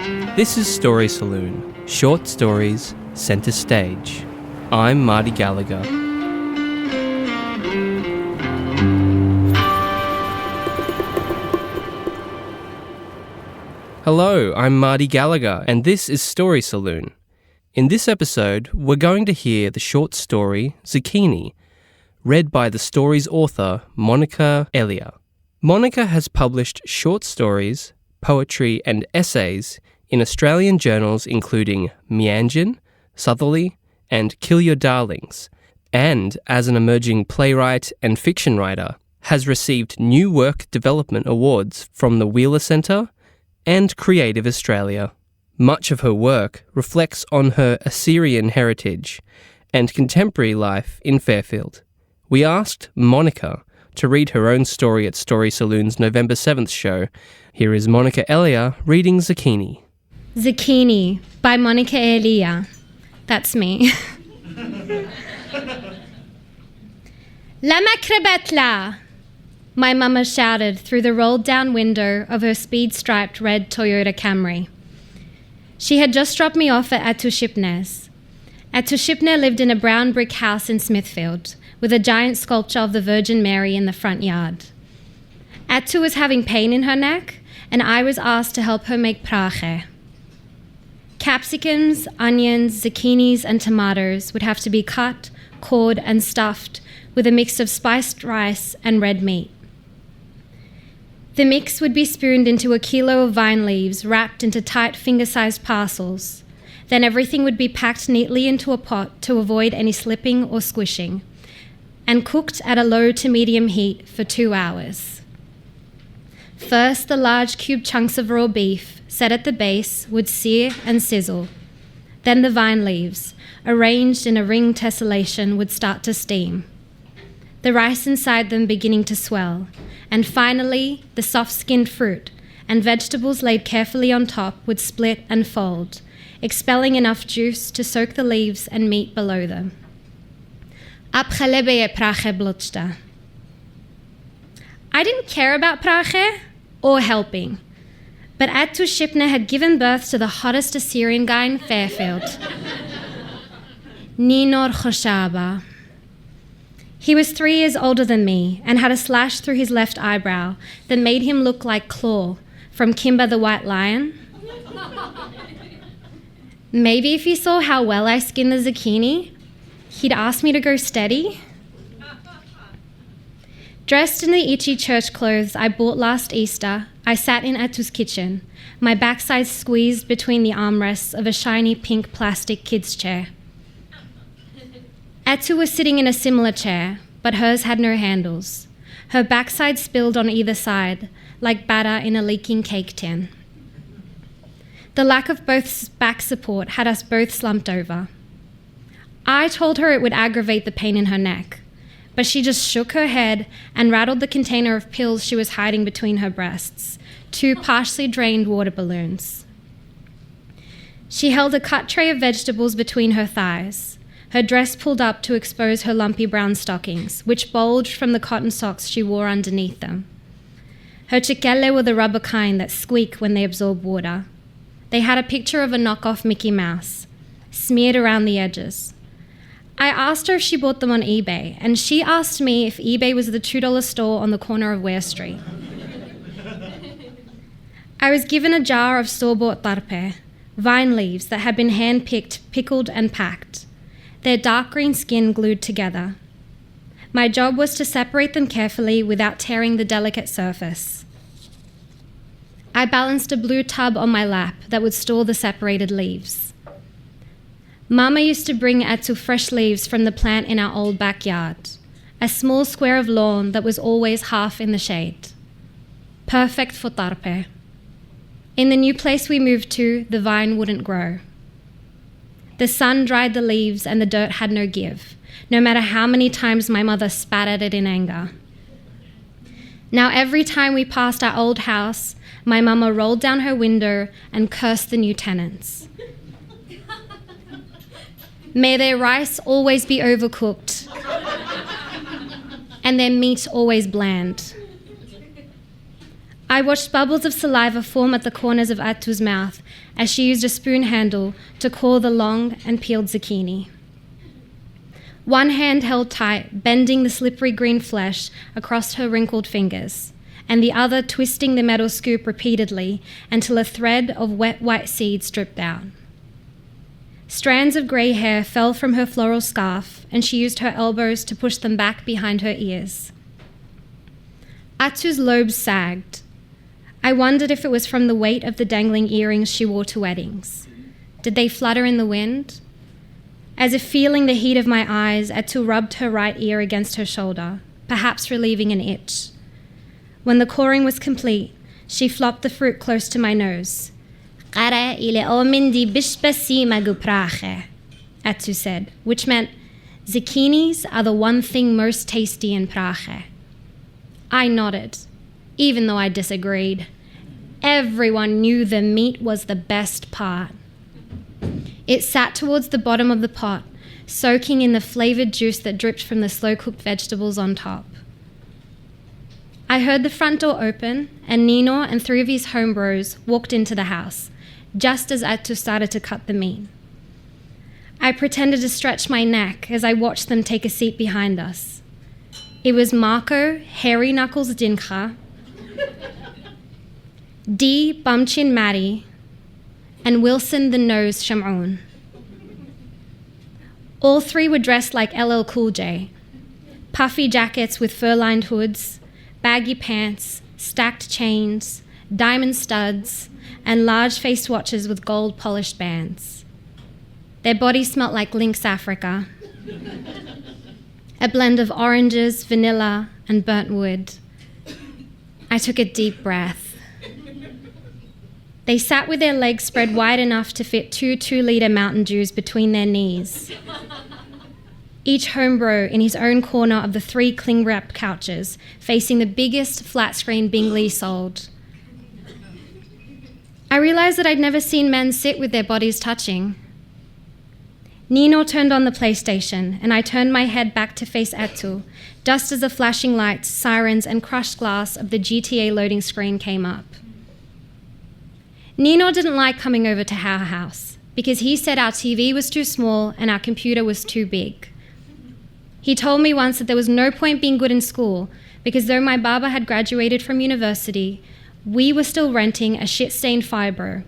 This is Story Saloon, short stories, centre stage. I'm Marty Gallagher. Hello, I'm Marty Gallagher, and this is Story Saloon. In this episode, we're going to hear the short story Zucchini, read by the story's author, Monikka Eliah. Monikka has published short stories, poetry and essays in Australian journals including Meanjin, Southerly and Kill Your Darlings, and as an emerging playwright and fiction writer, has received New Work Development Awards from the Wheeler Centre and Creative Australia. Much of her work reflects on her Assyrian heritage and contemporary life in Fairfield. We asked Monikka to read her own story at Story Saloon's November 7th show. Here is Monikka Eliah reading Zucchini. Zucchini by Monikka Eliah. That's me. La macrabetla! My mama shouted through the rolled-down window of her speed-striped red Toyota Camry. She had just dropped me off at Atushipne's. Atushipne lived in a brown brick house in Smithfield, with a giant sculpture of the Virgin Mary in the front yard. Atu was having pain in her neck, and I was asked to help her make prache. Capsicums, onions, zucchinis, and tomatoes would have to be cut, cored, and stuffed with a mix of spiced rice and red meat. The mix would be spooned into a kilo of vine leaves wrapped into tight finger-sized parcels. Then everything would be packed neatly into a pot to avoid any slipping or squishing, and cooked at a low to medium heat for 2 hours. First, the large cube chunks of raw beef, set at the base, would sear and sizzle. Then the vine leaves, arranged in a ring tessellation, would start to steam, the rice inside them beginning to swell, and finally, the soft-skinned fruit and vegetables laid carefully on top would split and fold, expelling enough juice to soak the leaves and meat below them. I didn't care about prache or helping, but Atu Shipne had given birth to the hottest Assyrian guy in Fairfield, Ninor Khoshaba. He was 3 years older than me and had a slash through his left eyebrow that made him look like Claw from Kimba the White Lion. Maybe if he saw how well I skinned the zucchini, he'd ask me to go steady. Dressed in the itchy church clothes I bought last Easter, I sat in Atu's kitchen, my backside squeezed between the armrests of a shiny pink plastic kids' chair. Atu was sitting in a similar chair, but hers had no handles. Her backside spilled on either side, like batter in a leaking cake tin. The lack of both back support had us both slumped over. I told her it would aggravate the pain in her neck, but she just shook her head and rattled the container of pills she was hiding between her breasts, 2 partially drained water balloons. She held a cut tray of vegetables between her thighs, her dress pulled up to expose her lumpy brown stockings, which bulged from the cotton socks she wore underneath them. Her chiquelle were the rubber kind that squeak when they absorb water. They had a picture of a knockoff Mickey Mouse, smeared around the edges. I asked her if she bought them on eBay, and she asked me if eBay was the $2 store on the corner of Ware Street. I was given a jar of store-bought tarpe, vine leaves that had been hand-picked, pickled, and packed, their dark green skin glued together. My job was to separate them carefully without tearing the delicate surface. I balanced a blue tub on my lap that would store the separated leaves. Mama used to bring Atu fresh leaves from the plant in our old backyard, a small square of lawn that was always half in the shade. Perfect for tarpe. In the new place we moved to, the vine wouldn't grow. The sun dried the leaves and the dirt had no give, no matter how many times my mother spat at it in anger. Now every time we passed our old house, my mama rolled down her window and cursed the new tenants. May their rice always be overcooked and their meat always bland. I watched bubbles of saliva form at the corners of Atu's mouth as she used a spoon handle to core the long and peeled zucchini. One hand held tight, bending the slippery green flesh across her wrinkled fingers, and the other twisting the metal scoop repeatedly until a thread of wet white seeds dripped out. Strands of grey hair fell from her floral scarf, and she used her elbows to push them back behind her ears. Atu's lobes sagged. I wondered if it was from the weight of the dangling earrings she wore to weddings. Did they flutter in the wind? As if feeling the heat of my eyes, Atu rubbed her right ear against her shoulder, perhaps relieving an itch. When the coring was complete, she flopped the fruit close to my nose. Atu said, which meant, zucchinis are the one thing most tasty in Prague. I nodded, even though I disagreed. Everyone knew the meat was the best part. It sat towards the bottom of the pot, soaking in the flavoured juice that dripped from the slow-cooked vegetables on top. I heard the front door open, and Nino and 3 of his homebros walked into the house, just as Atu started to cut the meat. I pretended to stretch my neck as I watched them take a seat behind us. It was Marco, Hairy Knuckles Dinka, Dee Bumchin Maddie, and Wilson the Nose Shamoun. All 3 were dressed like LL Cool J, puffy jackets with fur-lined hoods, baggy pants, stacked chains, diamond studs, and large-faced watches with gold-polished bands. Their bodies smelt like Lynx Africa, a blend of oranges, vanilla, and burnt wood. I took a deep breath. They sat with their legs spread wide enough to fit 2 2-litre Mountain Dews between their knees. Each homebro in his own corner of the 3 cling-wrapped couches, facing the biggest flat-screen Bingley sold. I realised that I'd never seen men sit with their bodies touching. Nino turned on the PlayStation, and I turned my head back to face Atu, just as the flashing lights, sirens, and crushed glass of the GTA loading screen came up. Nino didn't like coming over to our house because he said our TV was too small and our computer was too big. He told me once that there was no point being good in school because though my baba had graduated from university, we were still renting a shit-stained fibro,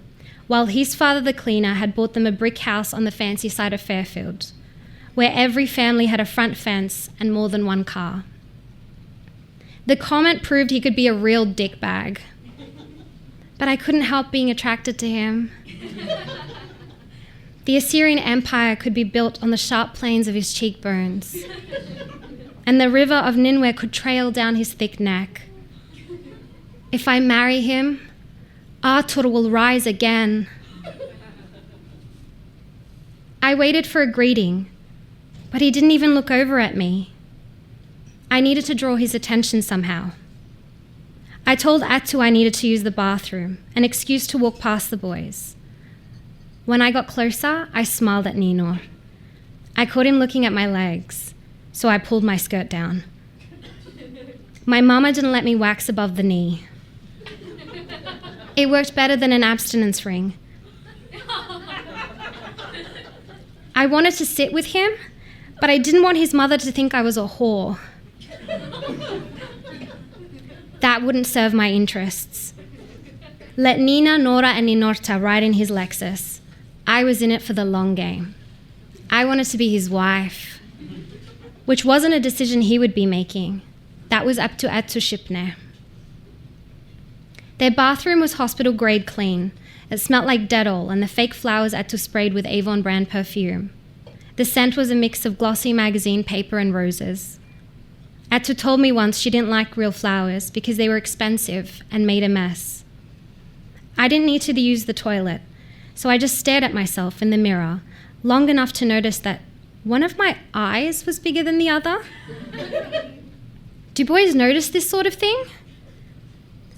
while his father, the cleaner, had bought them a brick house on the fancy side of Fairfield, where every family had a front fence and more than one car. The comment proved he could be a real dickbag. But I couldn't help being attracted to him. The Assyrian Empire could be built on the sharp planes of his cheekbones, and the river of Nineveh could trail down his thick neck. If I marry him, Arthur will rise again. I waited for a greeting, but he didn't even look over at me. I needed to draw his attention somehow. I told Atu I needed to use the bathroom, an excuse to walk past the boys. When I got closer, I smiled at Nino. I caught him looking at my legs, so I pulled my skirt down. My mama didn't let me wax above the knee. It worked better than an abstinence ring. I wanted to sit with him, but I didn't want his mother to think I was a whore. That wouldn't serve my interests. Let Nina, Nora, and Ninorta ride in his Lexus. I was in it for the long game. I wanted to be his wife, which wasn't a decision he would be making. That was up to Atu Shipne. Their bathroom was hospital-grade clean. It smelt like Dettol and the fake flowers Atu sprayed with Avon brand perfume. The scent was a mix of glossy magazine paper and roses. Atu told me once she didn't like real flowers because they were expensive and made a mess. I didn't need to use the toilet, so I just stared at myself in the mirror long enough to notice that one of my eyes was bigger than the other. Do boys notice this sort of thing?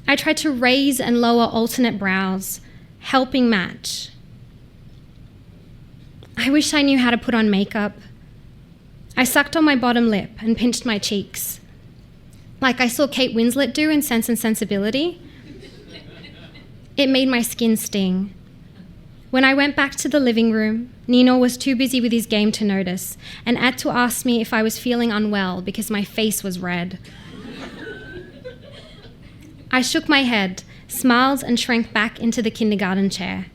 I tried to raise and lower alternate brows, helping match. I wish I knew how to put on makeup. I sucked on my bottom lip and pinched my cheeks, like I saw Kate Winslet do in Sense and Sensibility. It made my skin sting. When I went back to the living room, Nino was too busy with his game to notice and had to ask me if I was feeling unwell because my face was red. I shook my head, smiled and shrank back into the kindergarten chair.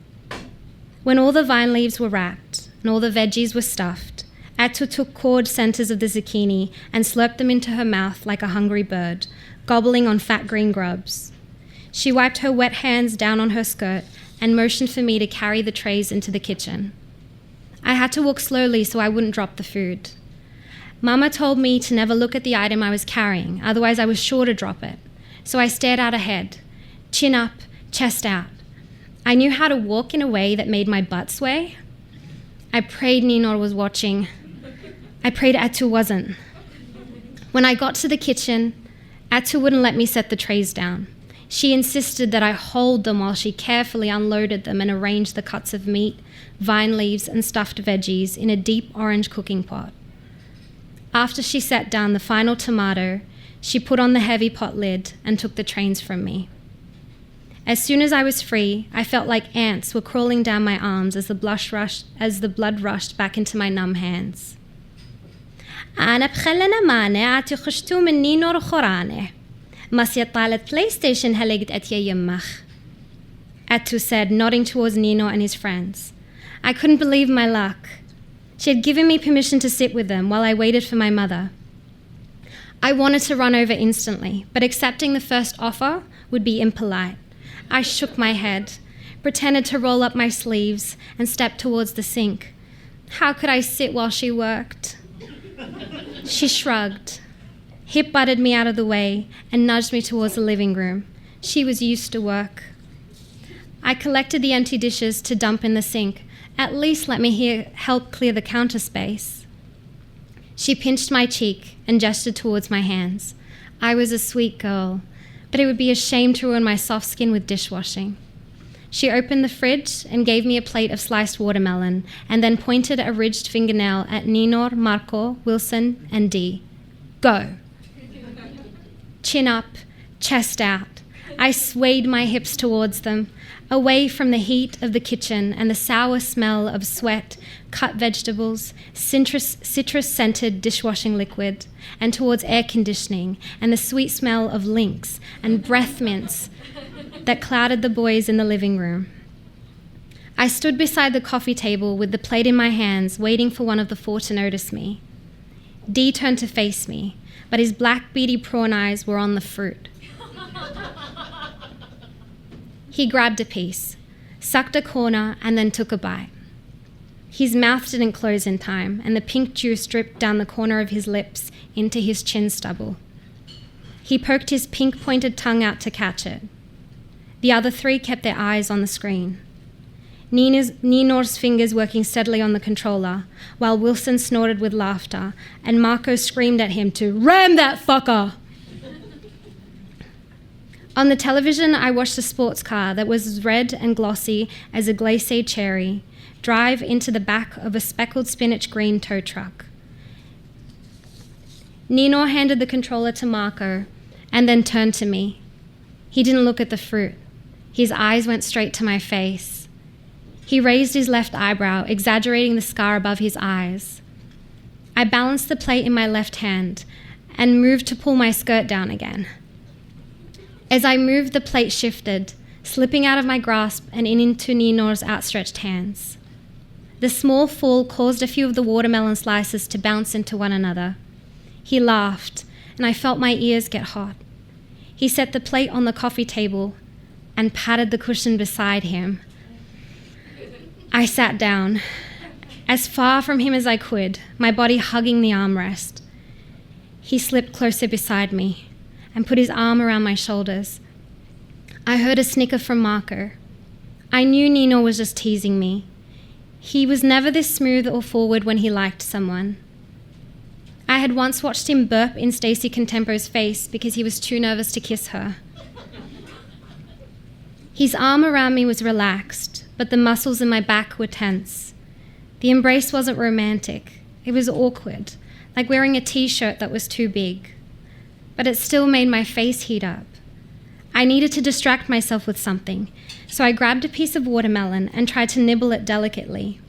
When all the vine leaves were wrapped and all the veggies were stuffed, Atu took cord centers of the zucchini and slurped them into her mouth like a hungry bird, gobbling on fat green grubs. She wiped her wet hands down on her skirt and motioned for me to carry the trays into the kitchen. I had to walk slowly so I wouldn't drop the food. Mama told me to never look at the item I was carrying, otherwise I was sure to drop it. So I stared out ahead, chin up, chest out. I knew how to walk in a way that made my butt sway. I prayed Nino was watching. I prayed Atu wasn't. When I got to the kitchen, Atu wouldn't let me set the trays down. She insisted that I hold them while she carefully unloaded them and arranged the cuts of meat, vine leaves, and stuffed veggies in a deep orange cooking pot. After she set down the final tomato, she put on the heavy pot lid and took the trays from me. As soon as I was free, I felt like ants were crawling down my arms as the blood rushed back into my numb hands. أنا بخلنا مانع أتخشتو من نينو رخورانه. ماسية طالت PlayStation هلقت أتيا يمخ. Atu said, nodding towards Nino and his friends. I couldn't believe my luck. She had given me permission to sit with them while I waited for my mother. I wanted to run over instantly, but accepting the first offer would be impolite. I shook my head, pretended to roll up my sleeves, and stepped towards the sink. How could I sit while she worked? She shrugged, hip-butted me out of the way, and nudged me towards the living room. She was used to work. I collected the empty dishes to dump in the sink. At least let me help clear the counter space. She pinched my cheek and gestured towards my hands. I was a sweet girl, but it would be a shame to ruin my soft skin with dishwashing. She opened the fridge and gave me a plate of sliced watermelon and then pointed a ridged fingernail at Ninor, Marco, Wilson, and Dee. Go. Chin up, chest out. I swayed my hips towards them, away from the heat of the kitchen and the sour smell of sweat, cut vegetables, citrus-scented dishwashing liquid, and towards air conditioning and the sweet smell of lynx and breath mints that clouded the boys in the living room. I stood beside the coffee table with the plate in my hands, waiting for one of the four to notice me. Dee turned to face me, but his black beady prawn eyes were on the fruit. He grabbed a piece, sucked a corner, and then took a bite. His mouth didn't close in time, and the pink juice dripped down the corner of his lips into his chin stubble. He poked his pink-pointed tongue out to catch it. The other three kept their eyes on the screen. Ninor's fingers working steadily on the controller, while Wilson snorted with laughter, and Marco screamed at him to ram that fucker. On the television, I watched a sports car that was as red and glossy as a glacé cherry drive into the back of a speckled spinach green tow truck. Nino handed the controller to Marco and then turned to me. He didn't look at the fruit. His eyes went straight to my face. He raised his left eyebrow, exaggerating the scar above his eyes. I balanced the plate in my left hand and moved to pull my skirt down again. As I moved, the plate shifted, slipping out of my grasp and into Ninor's outstretched hands. The small fall caused a few of the watermelon slices to bounce into one another. He laughed, and I felt my ears get hot. He set the plate on the coffee table and patted the cushion beside him. I sat down, as far from him as I could, my body hugging the armrest. He slipped closer beside me and put his arm around my shoulders. I heard a snicker from Marco. I knew Nino was just teasing me. He was never this smooth or forward when he liked someone. I had once watched him burp in Stacey Contempo's face because he was too nervous to kiss her. His arm around me was relaxed, but the muscles in my back were tense. The embrace wasn't romantic. It was awkward, like wearing a t-shirt that was too big. But it still made my face heat up. I needed to distract myself with something, so I grabbed a piece of watermelon and tried to nibble it delicately.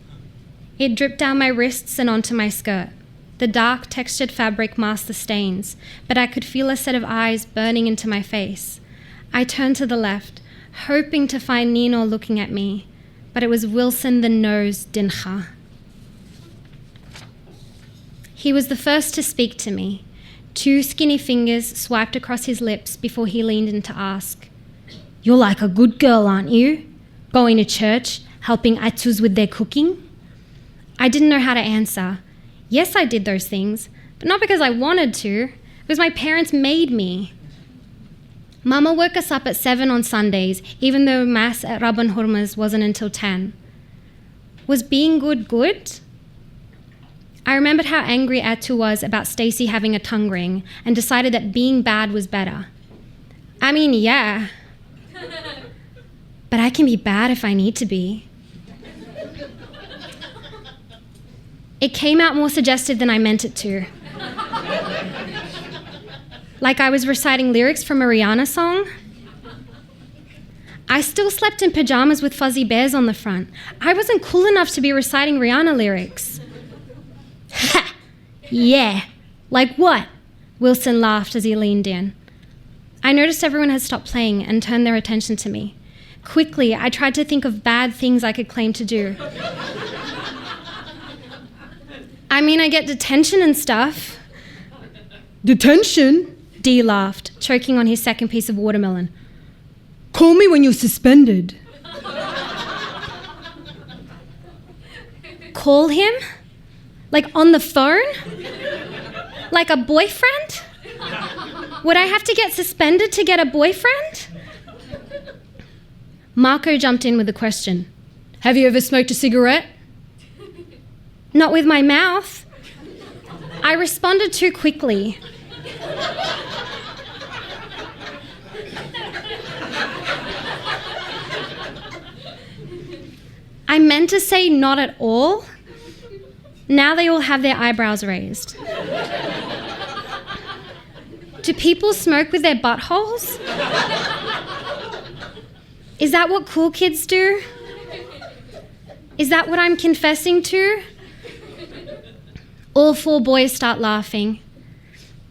It dripped down my wrists and onto my skirt. The dark, textured fabric masked the stains, but I could feel a set of eyes burning into my face. I turned to the left, hoping to find Nino looking at me, but it was Wilson the Nose Dincha. He was the first to speak to me. 2 skinny fingers swiped across his lips before he leaned in to ask, "You're like a good girl, aren't you? Going to church, helping Atus with their cooking?" I didn't know how to answer. Yes, I did those things, but not because I wanted to. It was my parents made me. Mama woke us up at 7 on Sundays, even though Mass at Rabban Hurmuz wasn't until 10. Was being good? I remembered how angry Atu was about Stacey having a tongue ring and decided that being bad was better. I mean, yeah. But I can be bad if I need to be. It came out more suggestive than I meant it to. Like I was reciting lyrics from a Rihanna song. I still slept in pajamas with fuzzy bears on the front. I wasn't cool enough to be reciting Rihanna lyrics. Ha! Yeah. Like what? Wilson laughed as he leaned in. I noticed everyone had stopped playing and turned their attention to me. Quickly, I tried to think of bad things I could claim to do. I mean, I get detention and stuff. Detention? Dee laughed, choking on his second piece of watermelon. Call me when you're suspended. Call him? Like on the phone? Like a boyfriend? Would I have to get suspended to get a boyfriend? Marco jumped in with a question. Have you ever smoked a cigarette? Not with my mouth. I responded too quickly. I meant to say not at all. Now they all have their eyebrows raised. Do people smoke with their buttholes? Is that what cool kids do? Is that what I'm confessing to? All 4 boys start laughing.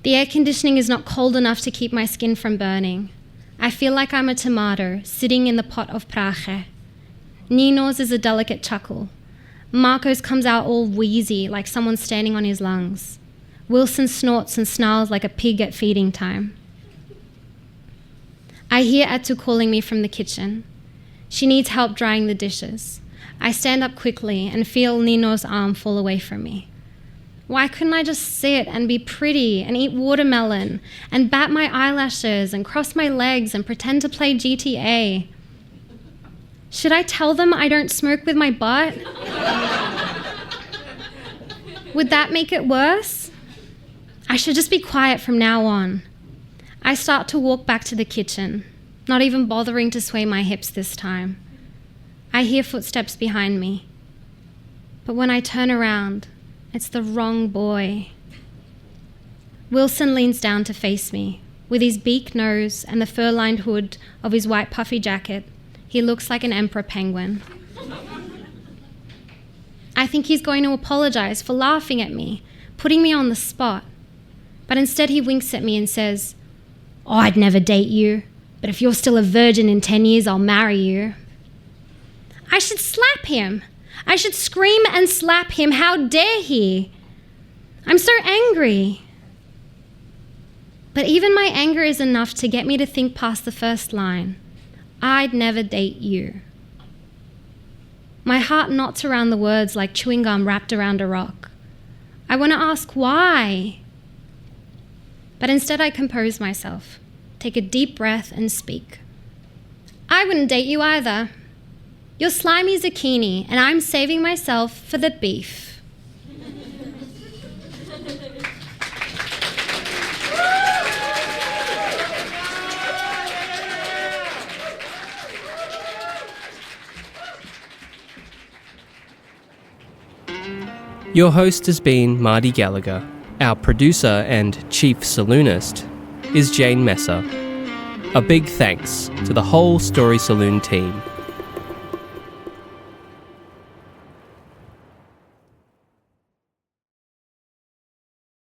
The air conditioning is not cold enough to keep my skin from burning. I feel like I'm a tomato sitting in the pot of prache. Nino's is a delicate chuckle. Marco's comes out all wheezy, like someone standing on his lungs. Wilson snorts and snarls like a pig at feeding time. I hear Atu calling me from the kitchen. She needs help drying the dishes. I stand up quickly and feel Nino's arm fall away from me. Why couldn't I just sit and be pretty and eat watermelon and bat my eyelashes and cross my legs and pretend to play GTA? Should I tell them I don't smoke with my butt? Would that make it worse? I should just be quiet from now on. I start to walk back to the kitchen, not even bothering to sway my hips this time. I hear footsteps behind me. But when I turn around, it's the wrong boy. Wilson leans down to face me. With his beak nose and the fur-lined hood of his white puffy jacket, he looks like an emperor penguin. I think he's going to apologize for laughing at me, putting me on the spot. But instead he winks at me and says, "Oh, I'd never date you, but if you're still a virgin in 10 years, I'll marry you." I should slap him. I should scream and slap him. How dare he? I'm so angry. But even my anger is enough to get me to think past the first line. I'd never date you. My heart knots around the words like chewing gum wrapped around a rock. I want to ask why. But instead I compose myself, take a deep breath and speak. I wouldn't date you either. You're slimy zucchini, and I'm saving myself for the beef. Your host has been Marty Gallagher. Our producer and chief saloonist is Jane Messer. A big thanks to the whole Story Saloon team.